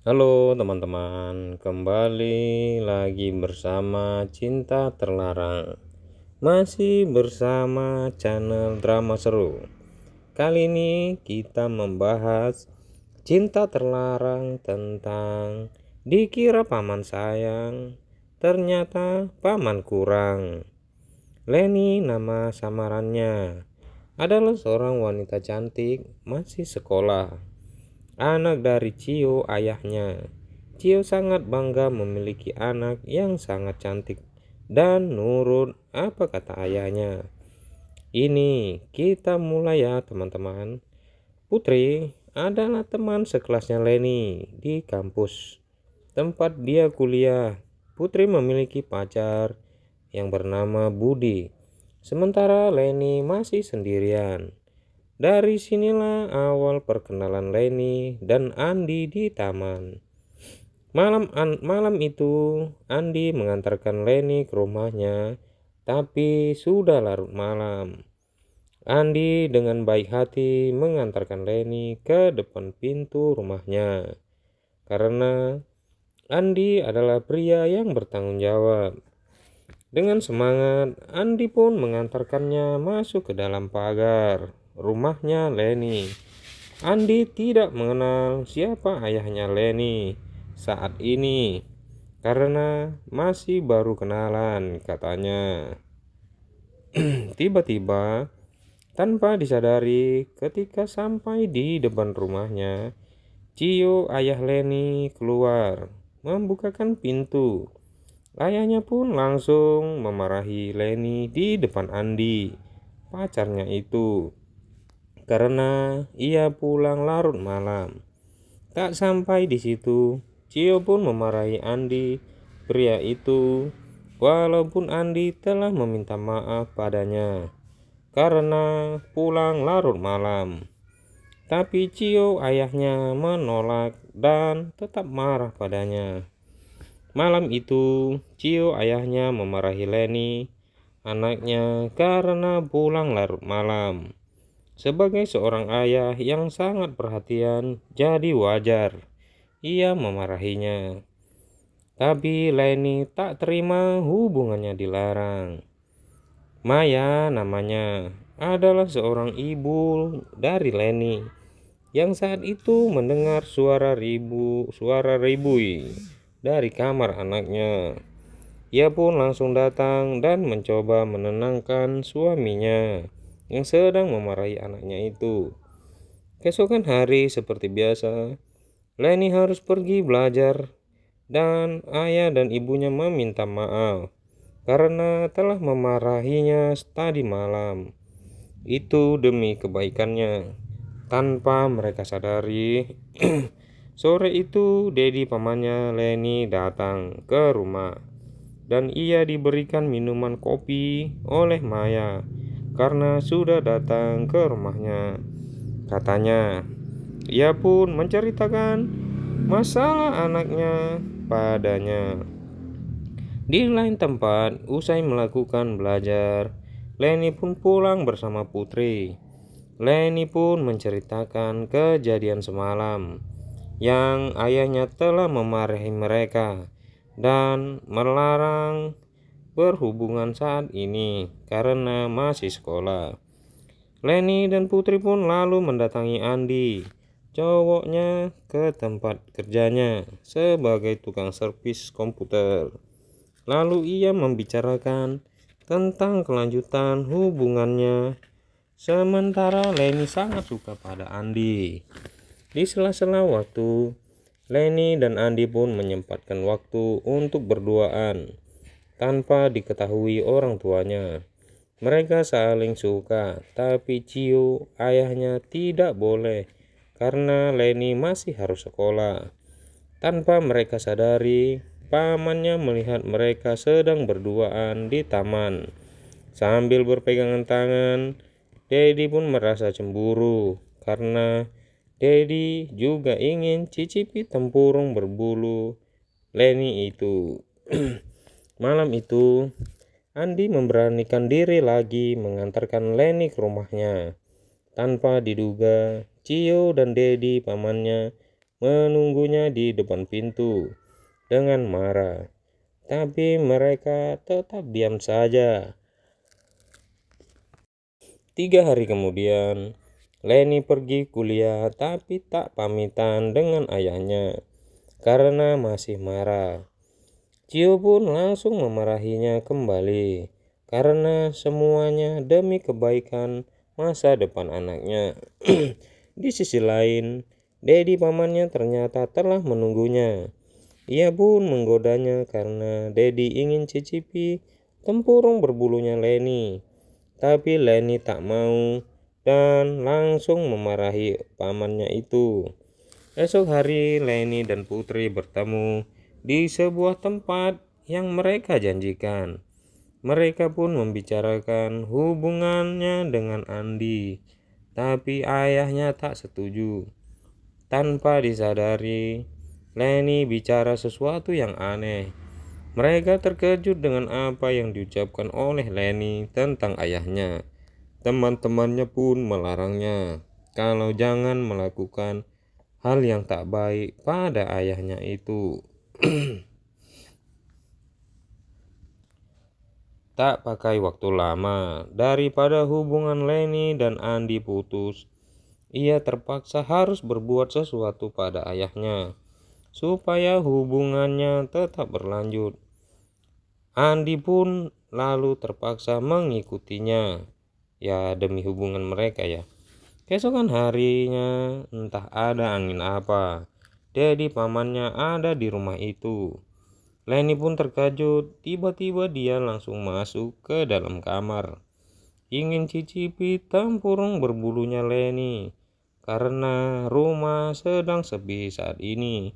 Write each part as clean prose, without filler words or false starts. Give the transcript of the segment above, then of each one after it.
Halo teman-teman, kembali lagi bersama Cinta Terlarang. Masih bersama channel drama seru. Kali ini kita membahas Cinta Terlarang tentang dikira paman sayang, ternyata paman kurang. Leni nama samarannya adalah seorang wanita cantik masih sekolah. Anak dari Cio ayahnya. Cio sangat bangga memiliki anak yang sangat cantik dan nurut apa kata ayahnya. Ini kita mulai ya teman-teman. Putri adalah teman sekelasnya Leni di kampus tempat dia kuliah. Putri memiliki pacar yang bernama Budi. Sementara Leni masih sendirian. Dari sinilah awal perkenalan Leni dan Andi di taman. Malam itu, Andi mengantarkan Leni ke rumahnya, tapi sudah larut malam. Andi dengan baik hati mengantarkan Leni ke depan pintu rumahnya, karena Andi adalah pria yang bertanggung jawab. Dengan semangat, Andi pun mengantarkannya masuk ke dalam pagar rumahnya Leni. Andi tidak mengenal siapa ayahnya Leni saat ini karena masih baru kenalan katanya. Tiba-tiba, tanpa disadari, ketika sampai di depan rumahnya, Cio ayah Leni keluar membukakan pintu. Ayahnya pun langsung memarahi Leni di depan Andi, pacarnya itu, karena ia pulang larut malam. Tak sampai di situ, Cio pun memarahi Andi, pria itu, walaupun Andi telah meminta maaf padanya karena pulang larut malam. Tapi Cio ayahnya menolak dan tetap marah padanya. Malam itu, Cio ayahnya memarahi Leni, anaknya, karena pulang larut malam. Sebagai seorang ayah yang sangat perhatian, jadi wajar ia memarahinya. Tapi Leni tak terima hubungannya dilarang. Maya namanya, adalah seorang ibu dari Leni yang saat itu mendengar suara ribui dari kamar anaknya. Ia pun langsung datang dan mencoba menenangkan suaminya yang sedang memarahi anaknya itu. Keesokan hari seperti biasa, Leni harus pergi belajar dan ayah dan ibunya meminta maaf karena telah memarahinya tadi malam. Itu demi kebaikannya. Tanpa mereka sadari, sore itu Dedi pamannya Leni datang ke rumah dan ia diberikan minuman kopi oleh Maya karena sudah datang ke rumahnya. Katanya, ia pun menceritakan masalah anaknya padanya. Di lain tempat, usai melakukan belajar, Leni pun pulang bersama Putri. Leni pun menceritakan kejadian semalam yang ayahnya telah memarahi mereka dan melarang berhubungan saat ini karena masih sekolah. Leni dan Putri pun lalu mendatangi Andi, cowoknya, ke tempat kerjanya sebagai tukang servis komputer. Lalu ia membicarakan tentang kelanjutan hubungannya. Sementara Leni sangat suka pada Andi. Di sela-sela waktu, Leni dan Andi pun menyempatkan waktu untuk berduaan tanpa diketahui orang tuanya. Mereka saling suka, tapi Cio ayahnya tidak boleh karena Leni masih harus sekolah. Tanpa mereka sadari, pamannya melihat mereka sedang berduaan di taman. Sambil berpegangan tangan, Dedi pun merasa cemburu karena Dedi juga ingin cicipi tempurung berbulu Leni itu. Malam itu, Andi memberanikan diri lagi mengantarkan Leni ke rumahnya. Tanpa diduga, Cio dan Dedi pamannya menunggunya di depan pintu dengan marah. Tapi mereka tetap diam saja. 3 hari kemudian, Leni pergi kuliah tapi tak pamitan dengan ayahnya karena masih marah. Cio pun langsung memarahinya kembali karena semuanya demi kebaikan masa depan anaknya. Di sisi lain, Dedi pamannya ternyata telah menunggunya. Ia pun menggodanya karena Dedi ingin cicipi tempurung berbulunya Leni. Tapi Leni tak mau dan langsung memarahi pamannya itu. Esok hari Leni dan Putri bertemu di sebuah tempat yang mereka janjikan. Mereka pun membicarakan hubungannya dengan Andi. Tapi ayahnya tak setuju. Tanpa disadari, Leni bicara sesuatu yang aneh. Mereka terkejut dengan apa yang diucapkan oleh Leni tentang ayahnya. Teman-temannya pun melarangnya kalau jangan melakukan hal yang tak baik pada ayahnya itu. Tak pakai waktu lama, daripada hubungan Leni dan Andi putus, ia terpaksa harus berbuat sesuatu pada ayahnya supaya hubungannya tetap berlanjut. Andi pun lalu terpaksa mengikutinya, ya demi hubungan mereka ya. Keesokan harinya, entah ada angin apa, jadi pamannya ada di rumah itu. Leni pun terkejut, tiba-tiba dia langsung masuk ke dalam kamar. Ingin cicipi tempurung berbulunya Leni, karena rumah sedang sepi saat ini.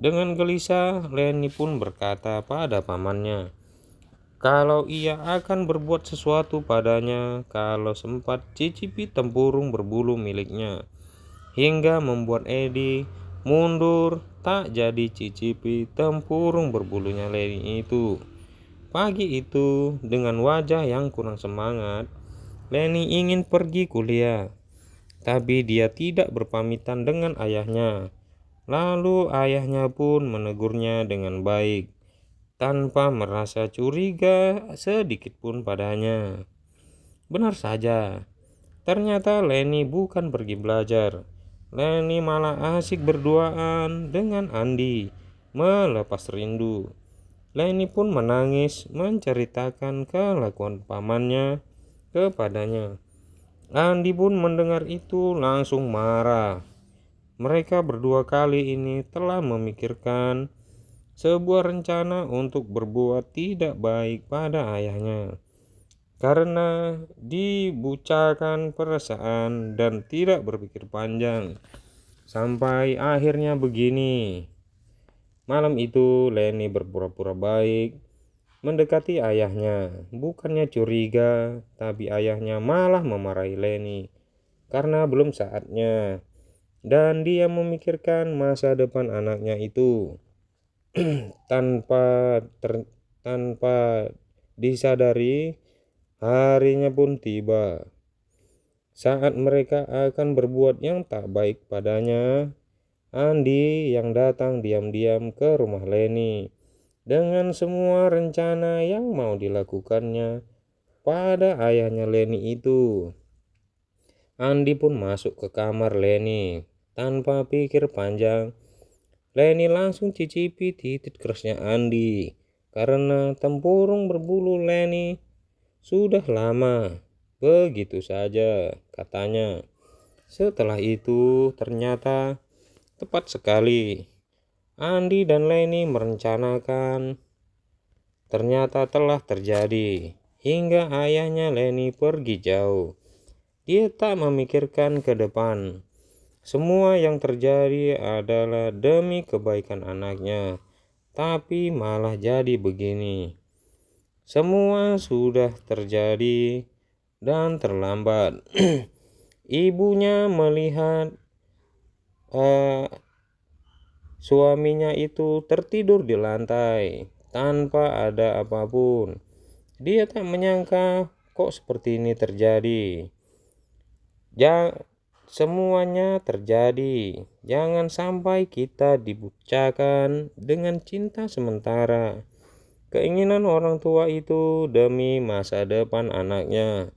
Dengan gelisah, Leni pun berkata pada pamannya, kalau ia akan berbuat sesuatu padanya kalau sempat cicipi tempurung berbulu miliknya. Hingga membuat Edi mundur tak jadi cicipi tempurung berbulunya Leni itu. Pagi itu dengan wajah yang kurang semangat, Leni ingin pergi kuliah. Tapi dia tidak berpamitan dengan ayahnya. Lalu ayahnya pun menegurnya dengan baik, tanpa merasa curiga sedikit pun padanya. Benar saja, ternyata Leni bukan pergi belajar. Leni malah asik berduaan dengan Andi, melepas rindu. Leni pun menangis menceritakan kelakuan pamannya kepadanya. Andi pun mendengar itu langsung marah. Mereka berdua kali ini telah memikirkan sebuah rencana untuk berbuat tidak baik pada ayahnya. Karena dibucakan perasaan dan tidak berpikir panjang. Sampai akhirnya begini. Malam itu Leni berpura-pura baik mendekati ayahnya. Bukannya curiga, tapi ayahnya malah memarahi Leni karena belum saatnya. Dan dia memikirkan masa depan anaknya itu. tanpa disadari, harinya pun tiba. Saat mereka akan berbuat yang tak baik padanya, Andi yang datang diam-diam ke rumah Leni dengan semua rencana yang mau dilakukannya pada ayahnya Leni itu. Andi pun masuk ke kamar Leni tanpa pikir panjang. Leni langsung cicipi titik kerasnya Andi karena tempurung berbulu Leni sudah lama. Begitu saja katanya. Setelah itu ternyata tepat sekali. Andi dan Leni merencanakan ternyata telah terjadi. Hingga ayahnya Leni pergi jauh. Dia tak memikirkan ke depan. Semua yang terjadi adalah demi kebaikan anaknya. Tapi malah jadi begini. Semua sudah terjadi dan terlambat. Ibunya melihat suaminya itu tertidur di lantai tanpa ada apapun. Dia tak menyangka kok seperti ini terjadi. semuanya terjadi. Jangan sampai kita dibucakan dengan cinta sementara. Keinginan orang tua itu demi masa depan anaknya.